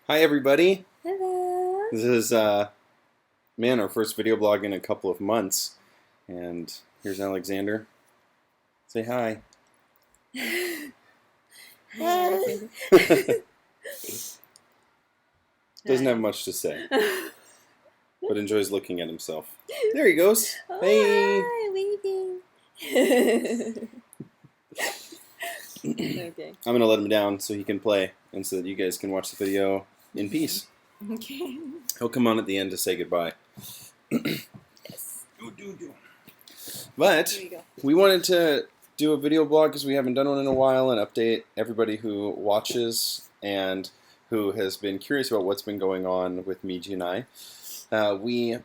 Hi everybody. Hello. This is our first video blog in a couple of months, and here's Alexander. Say hi. Hi. Doesn't have much to say, but enjoys looking at himself. There he goes. Oh, Hey. hi, waving. Okay. I'm gonna let him down so he can play, and so that you guys can watch the video in peace. Okay. He'll come on at the end to say goodbye. Yes. But Here we go. we wanted to do a video blog because we haven't done one in a while and update everybody who watches and who has been curious about what's been going on with Miji and I. We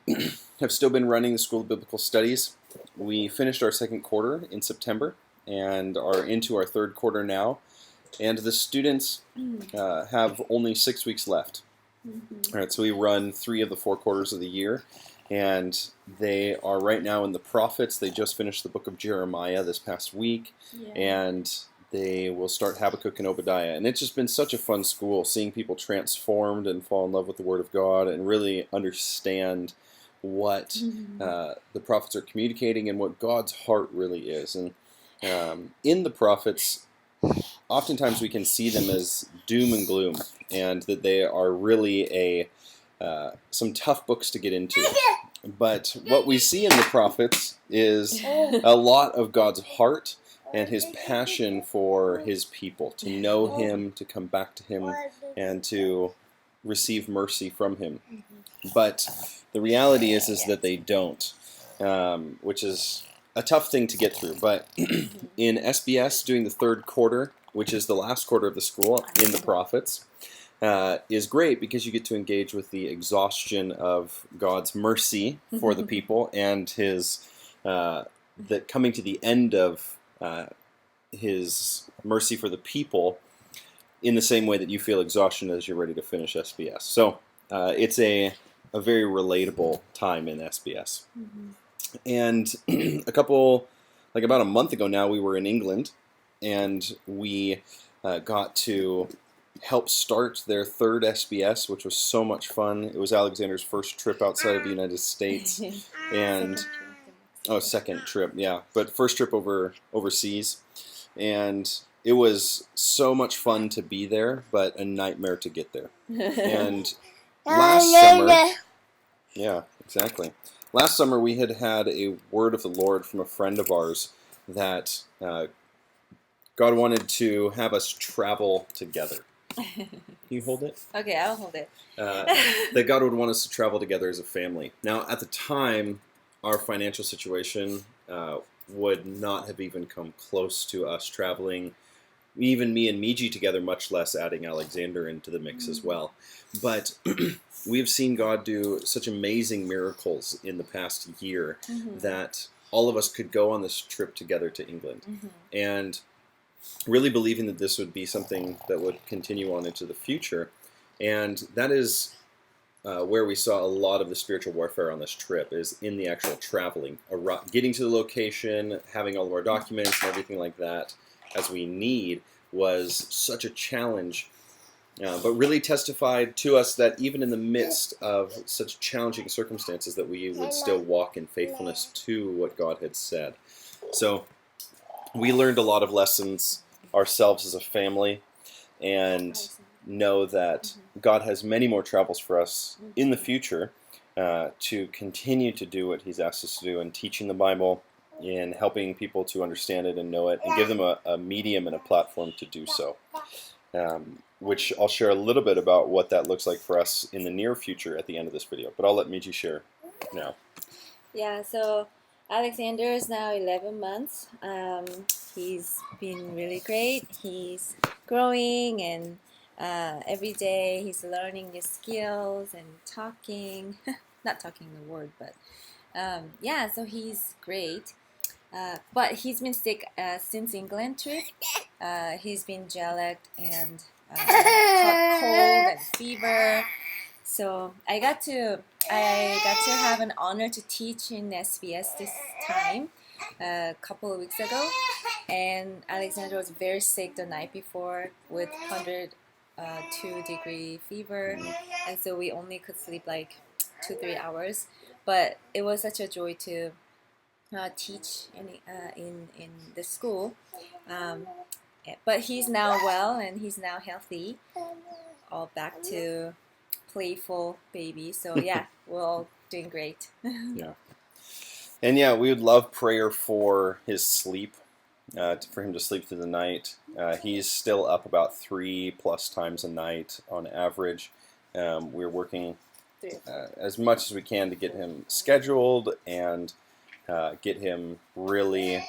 have still been running the School of Biblical Studies. We finished our second quarter in September and are into our third quarter now. And the students have only 6 weeks left. All right, so we run 3 of the 4 quarters of the year. And they are right now in the prophets. They just finished the book of Jeremiah this past week. Yeah. And they will start Habakkuk and Obadiah. And it's just been such a fun school, seeing people transformed and fall in love with the Word of God and really understand what the prophets are communicating and what God's heart really is. And in the prophets, oftentimes we can see them as doom and gloom, and that they are really some tough books to get into. But what we see in the prophets is a lot of God's heart and His passion for His people, to know Him, to come back to Him, and to receive mercy from Him. But the reality is that they don't, which is a tough thing to get through. But in SBS, doing the third quarter, which is the last quarter of the school in the prophets, is great because you get to engage with the exhaustion of God's mercy for the people and His that coming to the end of His mercy for the people in the same way that you feel exhaustion as you're ready to finish SBS. So it's a very relatable time in SBS. And about a month ago now, we were in England, and we got to help start their third SBS, which was so much fun. It was Alexander's first trip outside of the United States, and second trip, yeah, but first trip overseas, and it was so much fun to be there, but a nightmare to get there. And last summer, yeah, exactly. Last summer we had a word of the Lord from a friend of ours that God wanted to have us travel together. Can you hold it? Okay, I'll hold it. That God would want us to travel together as a family. Now, at the time, our financial situation would not have even come close to us traveling, even me and Miji together, much less adding Alexander into the mix as well. But we've seen God do such amazing miracles in the past year that all of us could go on this trip together to England. And really believing that this would be something that would continue on into the future. And that is where we saw a lot of the spiritual warfare on this trip, is in the actual traveling, getting to the location, having all of our documents and everything like that as we need was such a challenge, but really testified to us that even in the midst of such challenging circumstances that we would still walk in faithfulness to what God had said. So we learned a lot of lessons ourselves as a family, and know that God has many more travels for us in the future to continue to do what He's asked us to do in teaching the Bible, in helping people to understand it and know it, and give them a medium and a platform to do so. Which I'll share a little bit about what that looks like for us in the near future at the end of this video. But I'll let Miji share now. Yeah, so Alexander is now 11 months. He's been really great. He's growing, and every day he's learning new skills and talking. Not talking the word, but yeah, so he's great. But he's been sick since England trip. He's been jet lagged and caught cold and fever. So I got to have an honor to teach in SBS this time, a couple of weeks ago, and Alexander was very sick the night before with 100 2-degree fever, and so we only could sleep like 2-3 hours. But it was such a joy to teach in the school. Um, but he's now well and he's now healthy, all back to playful baby. So yeah, we're all doing great. Yeah. And yeah, we would love prayer for his sleep, for him to sleep through the night. He's still up about 3+ times a night on average. We're working as much as we can to get him scheduled and get him really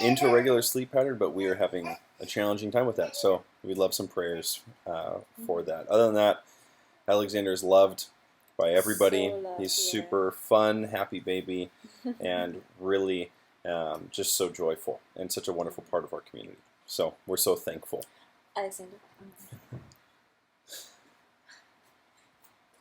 into a regular sleep pattern, but we are having a challenging time with that. So we'd love some prayers for that. Other than that, Alexander is loved by everybody. So loved, He's yeah. super fun, happy baby, and really just so joyful and such a wonderful part of our community. So we're so thankful. Alexander.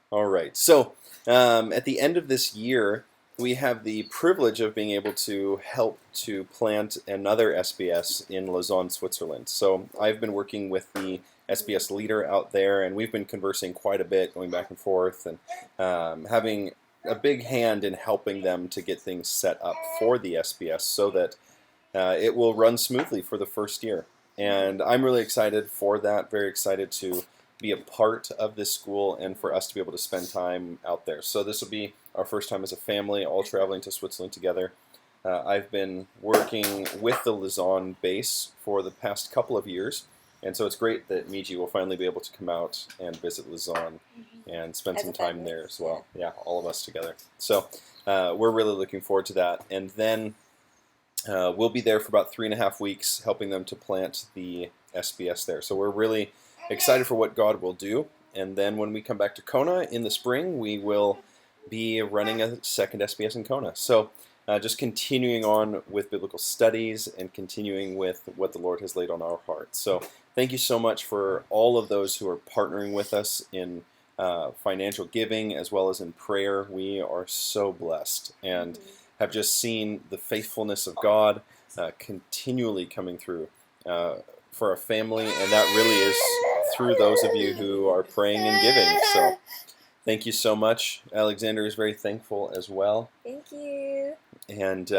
All right. So at the end of this year, we have the privilege of being able to help to plant another SBS in Lausanne, Switzerland. So I've been working with the SBS leader out there, and we've been conversing quite a bit, going back and forth, and having a big hand in helping them to get things set up for the SBS so that it will run smoothly for the first year. And I'm really excited for that, very excited to be a part of this school and for us to be able to spend time out there. So this will be our first time as a family, all traveling to Switzerland together. I've been working with the Lausanne base for the past couple of years, and so it's great that Miji will finally be able to come out and visit Lausanne and spend As some a time family, there as well. Yeah, all of us together. So we're really looking forward to that. And then we'll be there for about 3.5 weeks, helping them to plant the SBS there. So we're really excited for what God will do. And then when we come back to Kona in the spring, we will be running a second SBS in Kona. So just continuing on with biblical studies and continuing with what the Lord has laid on our hearts. So thank you so much for all of those who are partnering with us in financial giving as well as in prayer. We are so blessed and have just seen the faithfulness of God continually coming through for our family, and that really is through those of you who are praying and giving. So thank you so much. Alexander is very thankful as well. Thank you. And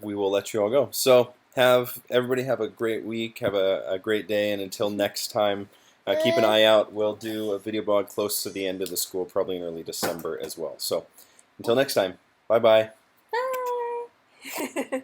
we will let you all go. So everybody have a great week, have a great day, and until next time, keep an eye out. We'll do a video blog close to the end of the school, probably in early December as well. So until next time, bye-bye. Bye.